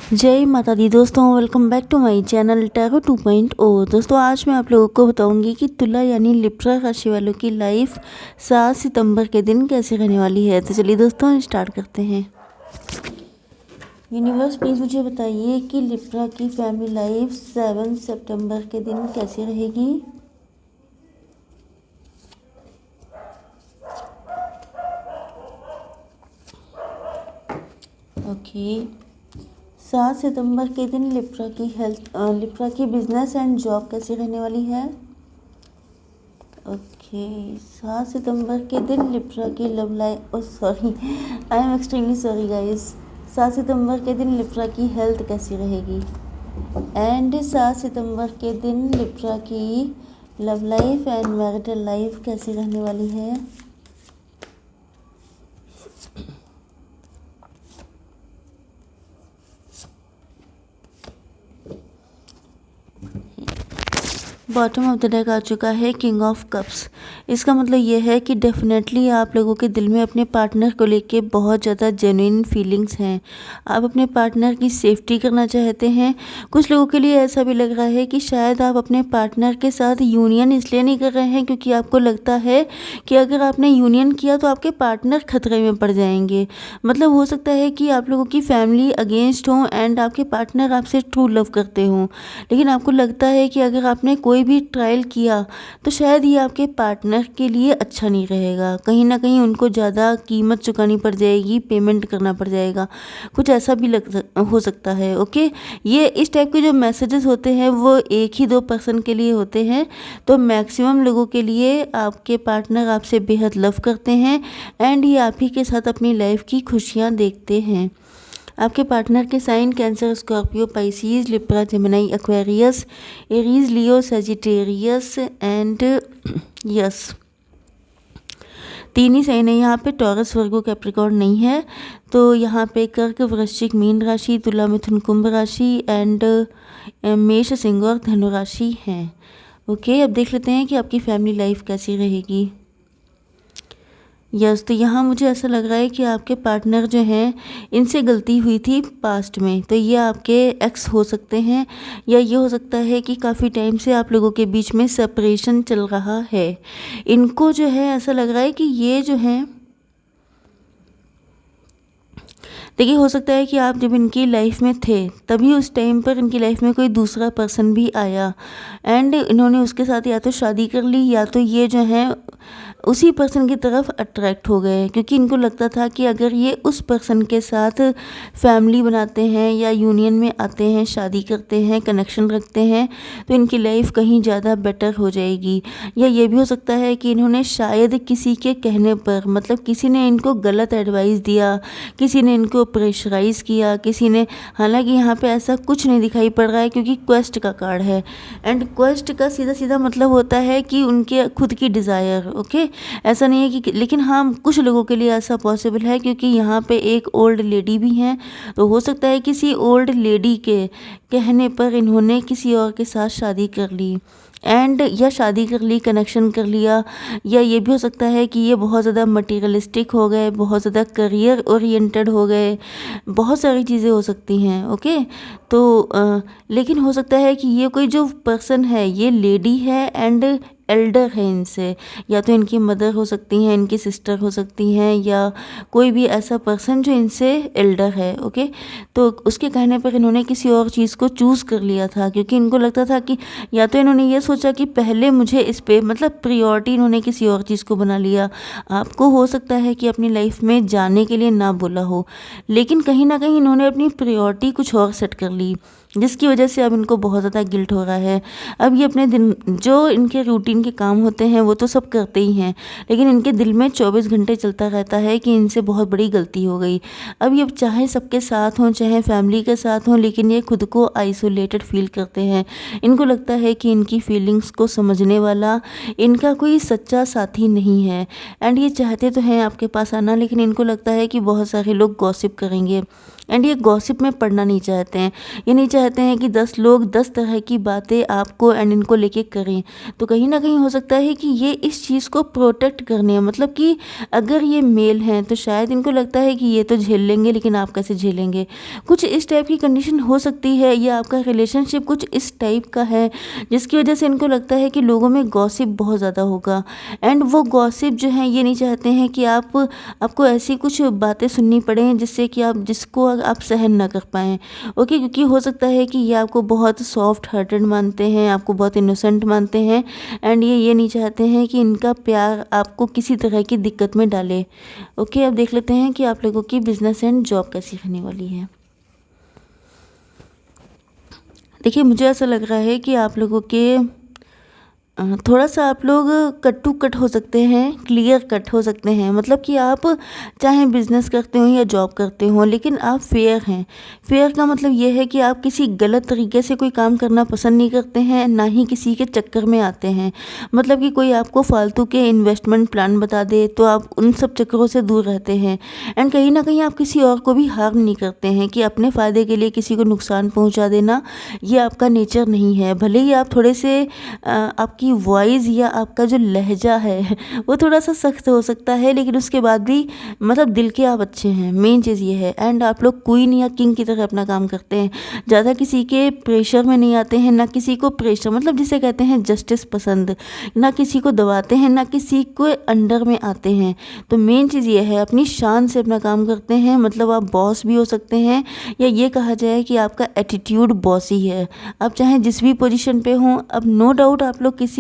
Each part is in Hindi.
जय माता दी दोस्तों, welcome back to my channel tarot 2.0। दोस्तों आज मैं आप लोगों को बताऊंगी कि तुला यानी लिब्रा राशि वालों की लाइफ 7 सितंबर के दिन कैसे रहने वाली है। तो चलिए दोस्तों स्टार्ट करते हैं। यूनिवर्स प्लीज़ मुझे बताइए कि लिब्रा की फैमिली लाइफ 7 सितंबर के दिन कैसे रहेगी। ओके, 7 सितंबर के दिन लिब्रा की बिजनेस एंड जॉब कैसी रहने वाली है। ओके, 7 सितंबर के दिन लिब्रा की love life, sorry I am extremely sorry guys. 7 सितंबर के दिन लिब्रा की हेल्थ कैसी रहेगी एंड 7 सितंबर के दिन लिब्रा की love life and marital life कैसी रहने वाली है। बॉटम ऑफ द डेक आ चुका है किंग ऑफ कप्स। इसका मतलब ये है कि डेफिनेटली आप लोगों के दिल में अपने पार्टनर को लेके बहुत ज़्यादा जेन्युइन फीलिंग्स हैं। आप अपने पार्टनर की सेफ्टी करना चाहते हैं। कुछ लोगों के लिए ऐसा भी लग रहा है कि शायद आप अपने पार्टनर के साथ यूनियन इसलिए नहीं कर रहे हैं क्योंकि आपको लगता है कि अगर आपने यूनियन किया तो आपके पार्टनर खतरे में पड़ जाएंगे। मतलब हो सकता है कि आप लोगों की फैमिली अगेंस्ट हो एंड आपके पार्टनर आपसे ट्रू लव करते हों, लेकिन आपको लगता है कि अगर आपने कोई भी ट्रायल किया तो शायद ये आपके पार्टनर के लिए अच्छा नहीं रहेगा। कहीं ना कहीं उनको ज़्यादा कीमत चुकानी पड़ जाएगी, पेमेंट करना पड़ जाएगा, कुछ ऐसा भी हो सकता है। ओके, ये इस टाइप के जो मैसेजेस होते हैं वो एक ही दो पर्सन के लिए होते हैं। तो मैक्सिमम लोगों के लिए आपके पार्टनर आपसे बेहद लव करते हैं एंड ये आप ही के साथ अपनी लाइफ की खुशियाँ देखते हैं। आपके पार्टनर के sign Cancer, Scorpio, Pisces, Libra, Gemini, Aquarius, Aries, Leo, Sagittarius and yes, तीन ही साइन है यहाँ पे। टॉरस, वर्गो, कैप्रिकॉर्न नहीं है। तो यहाँ पे कर्क, वृश्चिक, मीन राशि, तुला, मिथुन, कुंभ राशि एंड मेष, सिंह और धनु राशि हैं। ओके, अब देख लेते हैं कि आपकी फैमिली लाइफ कैसी रहेगी। यस, तो यहाँ मुझे ऐसा लग रहा है कि आपके पार्टनर जो हैं इनसे गलती हुई थी पास्ट में। तो ये आपके एक्स हो सकते हैं या ये हो सकता है कि काफ़ी टाइम से आप लोगों के बीच में सेपरेशन चल रहा है। इनको जो है ऐसा लग रहा है कि ये जो हैं, देखिए हो सकता है कि आप जब इनकी लाइफ में थे तभी उस टाइम पर इनकी लाइफ में कोई दूसरा पर्सन भी आया एंड इन्होंने उसके साथ या तो शादी कर ली या तो ये जो है उसी पर्सन की तरफ अट्रैक्ट हो गए, क्योंकि इनको लगता था कि अगर ये उस पर्सन के साथ फैमिली बनाते हैं या यूनियन में आते हैं, शादी करते हैं, कनेक्शन रखते हैं तो इनकी लाइफ कहीं ज़्यादा बेटर हो जाएगी। या ये भी हो सकता है कि इन्होंने शायद किसी के कहने पर, मतलब किसी ने इनको गलत एडवाइस दिया, किसी ने इनको प्रेशराइज़ किया, किसी ने, हालांकि यहाँ पे ऐसा कुछ नहीं दिखाई पड़ रहा है क्योंकि क्वेस्ट का कार्ड है एंड क्वेस्ट का सीधा सीधा मतलब होता है कि उनके खुद की डिज़ायर। ओके, ऐसा नहीं है कि, लेकिन हाँ कुछ लोगों के लिए ऐसा पॉसिबल है क्योंकि यहाँ पे एक ओल्ड लेडी भी हैं। तो हो सकता है किसी ओल्ड लेडी के कहने पर इन्होंने किसी और के साथ शादी कर ली एंड या शादी कर ली, कनेक्शन कर लिया। या ये भी हो सकता है कि ये बहुत ज़्यादा मटीरियलिस्टिक हो गए, बहुत ज़्यादा करियर ओरिएंटेड हो गए, बहुत सारी चीज़ें हो सकती हैं। ओके, तो लेकिन हो सकता है कि ये कोई जो पर्सन है ये लेडी है एंड एल्डर है इनसे, या तो इनकी मदर हो सकती हैं, इनकी सिस्टर हो सकती हैं, या कोई भी ऐसा पर्सन जो इनसे एल्डर है। ओके, तो उसके कहने पर इन्होंने किसी और चीज़ को चूज़ कर लिया था क्योंकि इनको लगता था कि, या तो इन्होंने ये सोचा कि पहले मुझे इस पे, मतलब प्रियोरिटी इन्होंने किसी और चीज़ को बना लिया। आपको हो सकता है कि अपनी लाइफ में जाने के लिए ना बोला हो, लेकिन कहीं ना कहीं इन्होंने अपनी प्रियोरिटी कुछ और सेट कर ली जिसकी वजह से अब इनको बहुत ज़्यादा गिल्ट हो रहा है। अब ये अपने दिन, जो इनके रूटीन के काम होते हैं वो तो सब करते ही हैं, लेकिन इनके दिल में 24 घंटे चलता रहता है कि इनसे बहुत बड़ी गलती हो गई। अब ये चाहे सबके साथ हों, चाहे फैमिली के साथ हों, लेकिन ये खुद को आइसोलेटेड फील करते हैं। इनको लगता है कि इनकी फीलिंग्स को समझने वाला इनका कोई सच्चा साथी नहीं है एंड ये चाहते तो हैं आपके पास आना, लेकिन इनको लगता है कि बहुत सारे लोग गॉसिप करेंगे, एंड ये गॉसिप में पढ़ना नहीं चाहते हैं। ये नहीं चाहते हैं कि 10 लोग 10 तरह की बातें आपको एंड इनको लेके करें। तो कहीं ना कहीं हो सकता है कि ये इस चीज़ को प्रोटेक्ट करने हैं, मतलब कि अगर ये मेल हैं तो शायद इनको लगता है कि ये तो झेल लेंगे, लेकिन आप कैसे झेलेंगे। कुछ इस टाइप की कंडीशन हो सकती है, या आपका रिलेशनशिप कुछ इस टाइप का है जिसकी वजह से इनको लगता है कि लोगों में गॉसिप बहुत ज़्यादा होगा। एंड वो गॉसिप जो है ये नहीं चाहते हैं कि आपको ऐसी कुछ बातें सुननी पड़ें जिससे कि जिसको आप सहन ना कर पाएँ। ओके, क्योंकि हो सकता है कि ये आपको बहुत सॉफ्ट हार्टेड मानते हैं, आपको बहुत इनोसेंट मानते हैं, एंड ये नहीं चाहते हैं कि इनका प्यार आपको किसी तरह की दिक्कत में डाले। ओके, अब देख लेते हैं कि आप लोगों की बिजनेस एंड जॉब कैसी रहने वाली है। देखिए, मुझे ऐसा लग रहा है कि आप लोगों के थोड़ा सा आप लोग कट टू कट हो सकते हैं, क्लियर कट हो सकते हैं। मतलब कि आप चाहे बिजनेस करते हो या जॉब करते हो, लेकिन आप फेयर हैं। फेयर का मतलब ये है कि आप किसी गलत तरीके से कोई काम करना पसंद नहीं करते हैं, ना ही किसी के चक्कर में आते हैं। मतलब कि कोई आपको फालतू के इन्वेस्टमेंट प्लान बता दे तो आप उन सब चक्करों से दूर रहते हैं। एंड कहीं ना कहीं आप किसी और को भी हार्म नहीं करते हैं, कि अपने फ़ायदे के लिए किसी को नुकसान पहुंचा देना ये आपका नेचर नहीं है। भले ही आप थोड़े से आपकी वॉइस या आपका जो लहजा है वो थोड़ा सा सख्त हो सकता है, लेकिन उसके बाद भी मतलब दिल के आप अच्छे हैं, मेन चीज़ ये है। एंड आप लोग क्वीन या किंग की तरह अपना काम करते हैं, ज़्यादा किसी के प्रेशर में नहीं आते हैं, ना किसी को प्रेशर मतलब जिसे कहते हैं जस्टिस पसंद, ना किसी को दबाते हैं, ना किसी को अंडर में आते हैं। तो मेन चीज़ ये है, अपनी शान से अपना काम करते हैं। मतलब आप बॉस भी हो सकते हैं, या ये कहा जाए कि आपका एटीट्यूड बॉसी है। आप चाहे जिस भी पोजीशन पे हों, अब नो डाउट आप लोग किसी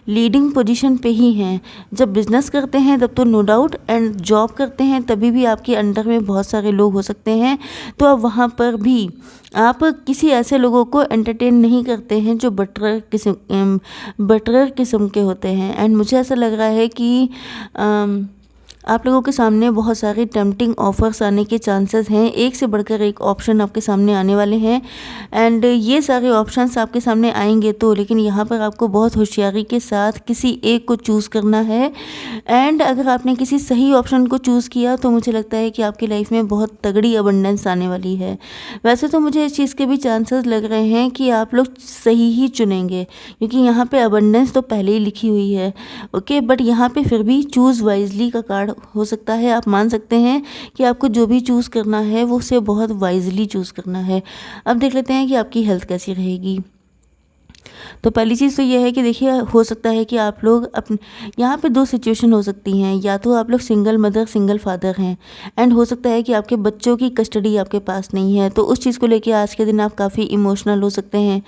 लीडिंग पोजीशन पे ही हैं। जब बिजनेस करते हैं तब तो नो डाउट, एंड जॉब करते हैं तभी भी आपके अंडर में बहुत सारे लोग हो सकते हैं। तो अब वहाँ पर भी आप किसी ऐसे लोगों को एंटरटेन नहीं करते हैं जो बटरर किस्म के होते हैं। एंड मुझे ऐसा लग रहा है कि आप लोगों के सामने बहुत सारे टेम्पटिंग ऑफर्स आने के चांसेस हैं, एक से बढ़कर एक ऑप्शन आपके सामने आने वाले हैं। एंड ये सारे ऑप्शंस आपके सामने आएंगे तो, लेकिन यहाँ पर आपको बहुत होशियारी के साथ किसी एक को चूज़ करना है। एंड अगर आपने किसी सही ऑप्शन को चूज़ किया तो मुझे लगता है कि आपकी लाइफ में बहुत तगड़ी अबंडेंस आने वाली है। वैसे तो मुझे इस चीज़ के भी चांसेस लग रहे हैं कि आप लोग सही ही चुनेंगे, क्योंकि यहाँ पे अबंडेंस तो पहले ही लिखी हुई है। ओके, बट यहाँ पे फिर भी चूज़ वाइजली का कार्ड हो सकता है। आप मान सकते हैं कि आपको जो भी चूज़ करना है वो उसे बहुत वाइजली चूज़ करना है। अब देख लेते हैं कि आपकी हेल्थ कैसी रहेगी। तो पहली चीज़ तो ये है कि देखिए, हो सकता है कि आप लोग अपने यहाँ पे 2 सिचुएशन हो सकती हैं। या तो आप लोग सिंगल मदर सिंगल फादर हैं, एंड हो सकता है कि आपके बच्चों की कस्टडी आपके पास नहीं है, तो उस चीज़ को लेके आज के दिन आप काफ़ी इमोशनल हो सकते हैं।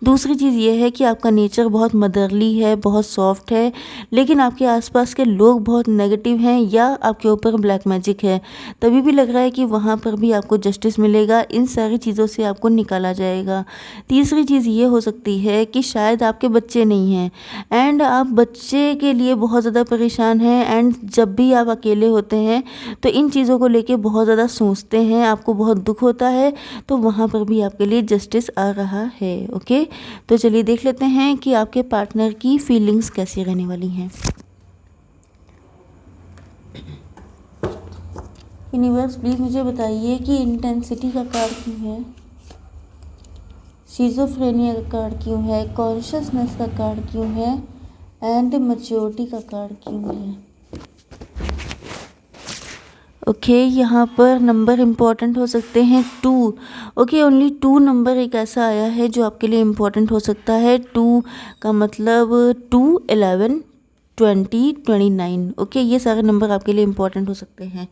दूसरी चीज़ ये है कि आपका नेचर बहुत मदरली है, बहुत सॉफ्ट है, लेकिन आपके आसपास के लोग बहुत नेगेटिव हैं, या आपके ऊपर ब्लैक मैजिक है। तभी भी लग रहा है कि वहाँ पर भी आपको जस्टिस मिलेगा, इन सारी चीज़ों से आपको निकाला जाएगा। तीसरी चीज़ ये हो सकती है कि शायद आपके बच्चे नहीं हैं, एंड आप बच्चे के लिए बहुत ज़्यादा परेशान हैं। एंड जब भी आप अकेले होते हैं तो इन चीज़ों को लेके बहुत ज़्यादा सोचते हैं, आपको बहुत दुख होता है, तो वहाँ पर भी आपके लिए जस्टिस आ रहा है। ओके, तो चलिए देख लेते हैं कि आपके पार्टनर की फीलिंग्स कैसी रहने वाली हैं। यूनिवर्स प्लीज़ मुझे बताइए कि इंटेंसिटी का कार्ड क्यों है, शिज़ोफ्रेनिया का कार्ड क्यों है, कॉन्शियसनेस का कार्ड क्यों है, एंड मैच्योरिटी का कार्ड क्यों है। ओके, यहाँ पर नंबर इम्पॉर्टेंट हो सकते हैं 2। ओके, ओनली 2 नंबर एक ऐसा आया है जो आपके लिए इम्पॉर्टेंट हो सकता है। 2 का मतलब 2, 11, 20, 29। ओके, ये सारे नंबर आपके लिए इम्पॉर्टेंट हो सकते हैं।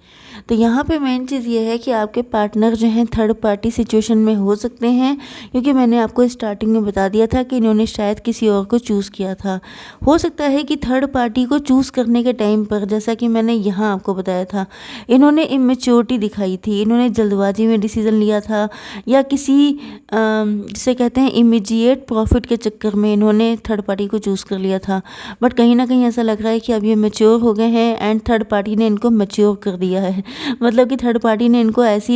तो यहाँ पे मेन चीज़ ये है कि आपके पार्टनर जो हैं थर्ड पार्टी सिचुएशन में हो सकते हैं, क्योंकि मैंने आपको स्टार्टिंग में बता दिया था कि इन्होंने शायद किसी और को चूज़ किया था। हो सकता है कि थर्ड पार्टी को चूज़ करने के टाइम पर, जैसा कि मैंने यहाँ आपको बताया था, इन्होंने इमेच्योरिटी दिखाई थी, इन्होंने जल्दबाजी में डिसीज़न लिया था, या किसी जिसे कहते हैं इमीडिएट प्रॉफिट के चक्कर में इन्होंने थर्ड पार्टी को चूज़ कर लिया था। बट कहीं ना कहीं ऐसा लग रहा है कि अब ये मैच्योर हो गए हैं एंड थर्ड पार्टी ने इनको मैच्योर कर दिया है। मतलब कि थर्ड पार्टी ने इनको ऐसी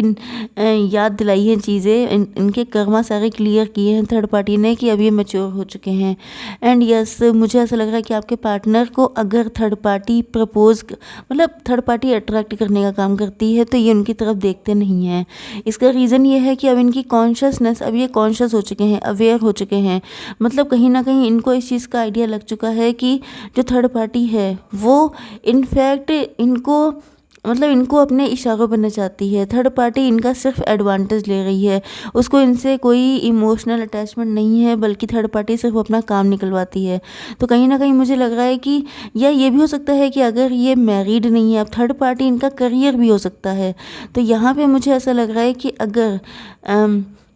याद दिलाई है चीज़ें, इनके कर्मा सारे क्लियर किए हैं थर्ड पार्टी ने कि अब ये मैच्योर हो चुके हैं। एंड यस, मुझे ऐसा लग रहा है कि आपके पार्टनर को अगर थर्ड पार्टी प्रपोज, मतलब थर्ड पार्टी अट्रैक्ट करने का काम करती है, तो ये उनकी तरफ देखते नहीं हैं। इसका रीज़न ये है कि अब इनकी कॉन्शियसनेस, अब ये कॉन्शियस हो चुके हैं, अवेयर हो चुके हैं। मतलब कहीं ना कहीं इनको इस चीज़ का आइडिया लग चुका है कि जो थर्ड पार्टी है वो इनफैक्ट इनको अपने इशारों पर नचाती है। थर्ड पार्टी इनका सिर्फ एडवांटेज ले रही है, उसको इनसे कोई इमोशनल अटैचमेंट नहीं है, बल्कि थर्ड पार्टी सिर्फ अपना काम निकलवाती है। तो कहीं ना कहीं मुझे लग रहा है कि या ये भी हो सकता है कि अगर ये मैरिड नहीं है अब थर्ड पार्टी, इनका करियर भी हो सकता है। तो यहाँ पे मुझे ऐसा लग रहा है कि अगर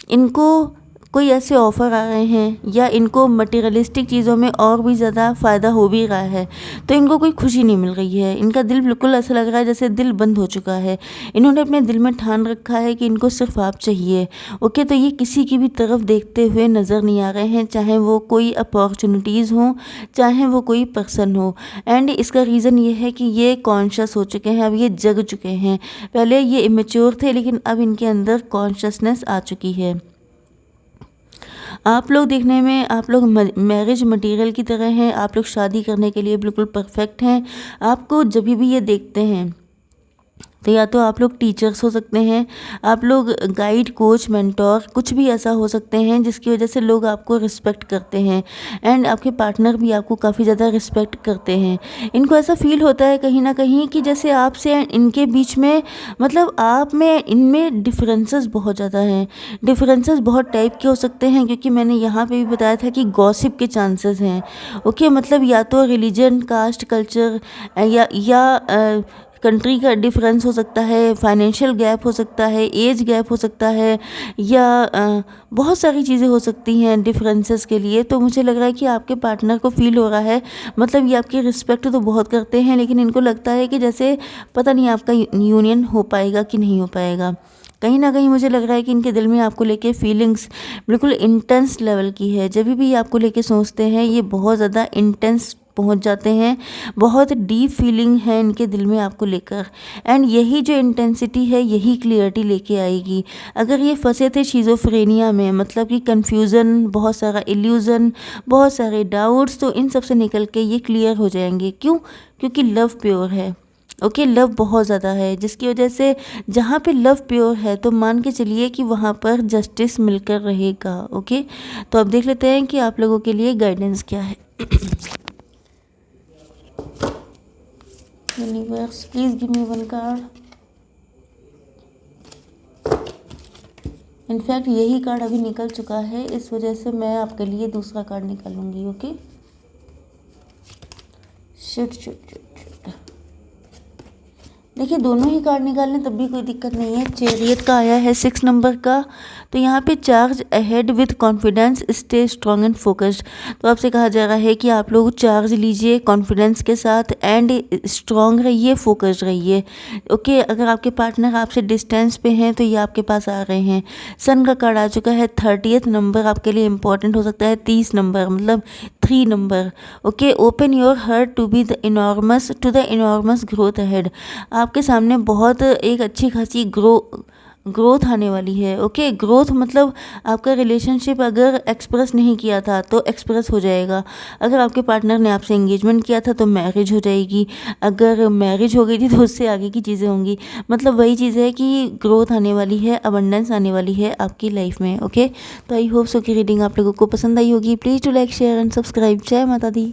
इनको कोई ऐसे ऑफ़र आ रहे हैं या इनको मटेरियलिस्टिक चीज़ों में और भी ज़्यादा फ़ायदा हो भी रहा है, तो इनको कोई खुशी नहीं मिल रही है। इनका दिल बिल्कुल ऐसा लग रहा है जैसे दिल बंद हो चुका है। इन्होंने अपने दिल में ठान रखा है कि इनको सिर्फ आप चाहिए। ओके, तो ये किसी की भी तरफ देखते हुए नज़र नहीं आ रहे हैं, चाहे वो कोई अपॉर्चुनिटीज़ हों, चाहे वो कोई पर्सन हो। एंड इसका रीज़न ये है कि ये कॉन्शियस हो चुके हैं, अब ये जग चुके हैं। पहले ये इमेच्योर थे, लेकिन अब इनके अंदर कॉन्शियसनेस आ चुकी है। आप लोग देखने में, आप लोग मैरिज मटेरियल की तरह हैं, आप लोग शादी करने के लिए बिल्कुल परफेक्ट हैं। आपको जब भी ये देखते हैं तो या तो आप लोग टीचर्स हो सकते हैं, आप लोग गाइड, कोच, मेंटोर, कुछ भी ऐसा हो सकते हैं जिसकी वजह से लोग आपको रिस्पेक्ट करते हैं। एंड आपके पार्टनर भी आपको काफ़ी ज़्यादा रिस्पेक्ट करते हैं। इनको ऐसा फील होता है कहीं ना कहीं कि जैसे आपसे इनके बीच में, मतलब आप में इनमें डिफरेंसेस बहुत ज़्यादा हैं। डिफरेंसेस बहुत टाइप के हो सकते हैं, क्योंकि मैंने यहाँ पे भी बताया था कि गॉसिप के चांसेस हैं। ओके, मतलब या तो रिलीजन, कास्ट, कल्चर या कंट्री का डिफरेंस हो सकता है, फाइनेंशियल गैप हो सकता है, एज गैप हो सकता है, या बहुत सारी चीज़ें हो सकती हैं डिफरेंसेस के लिए। तो मुझे लग रहा है कि आपके पार्टनर को फील हो रहा है, मतलब ये आपकी रिस्पेक्ट तो बहुत करते हैं, लेकिन इनको लगता है कि जैसे पता नहीं आपका यूनियन हो पाएगा कि नहीं हो पाएगा। कहीं ना कहीं मुझे लग रहा है कि इनके दिल में आपको लेके फीलिंग्स बिल्कुल इंटेंस लेवल की है। जब भी आपको लेके सोचते हैं ये बहुत ज़्यादा इंटेंस पहुंच जाते हैं, बहुत डीप फीलिंग है इनके दिल में आपको लेकर। एंड यही जो इंटेंसिटी है, यही क्लियरिटी लेके आएगी। अगर ये फंसे थे शिज़ोफ्रेनिया में, मतलब कि कन्फ्यूज़न, बहुत सारा इल्यूज़न, बहुत सारे डाउट्स, तो इन सब से निकल के ये क्लियर हो जाएंगे। क्यों? क्योंकि लव प्योर है। ओके, लव बहुत ज़्यादा है, जिसकी वजह से जहाँ पे लव प्योर है तो मान के चलिए कि वहाँ पर जस्टिस मिलकर रहेगा। ओके, तो अब देख लेते हैं कि आप लोगों के लिए गाइडेंस क्या है। Universe, please give me one card. In fact यही कार्ड अभी निकल चुका है, इस वजह से मैं आपके लिए दूसरा कार्ड निकालूंगी। Okay, shit. देखिए, दोनों ही कार्ड निकालने तब भी कोई दिक्कत नहीं है। चैरियट का आया है 6 नंबर का, तो यहाँ पे charge ahead with confidence, stay strong and focused. तो आपसे कहा जा रहा है कि आप लोग चार्ज लीजिए कॉन्फिडेंस के साथ एंड स्ट्रॉन्ग रहिए, फोकस्ड रहिए। ओके, अगर आपके पार्टनर आपसे डिस्टेंस पे हैं तो ये आपके पास आ रहे हैं। सन का कार्ड आ चुका है 30th नंबर, आपके लिए इंपॉर्टेंट हो सकता है 30 नंबर, मतलब 3 number. Okay, open your heart to the enormous growth ahead. आपके सामने बहुत एक अच्छी खासी ग्रोथ आने वाली है। ओके, ग्रोथ मतलब आपका रिलेशनशिप अगर एक्सप्रेस नहीं किया था तो एक्सप्रेस हो जाएगा। अगर आपके पार्टनर ने आपसे एंगेजमेंट किया था तो मैरिज हो जाएगी। अगर मैरिज हो गई थी तो उससे आगे की चीज़ें होंगी। मतलब वही चीज़ है कि ग्रोथ आने वाली है, अबंडेंस आने वाली है आपकी लाइफ में। ओके, तो आई होप सो की रीडिंग आप लोगों को पसंद आई होगी। Please to like, share and subscribe. जय माता दी।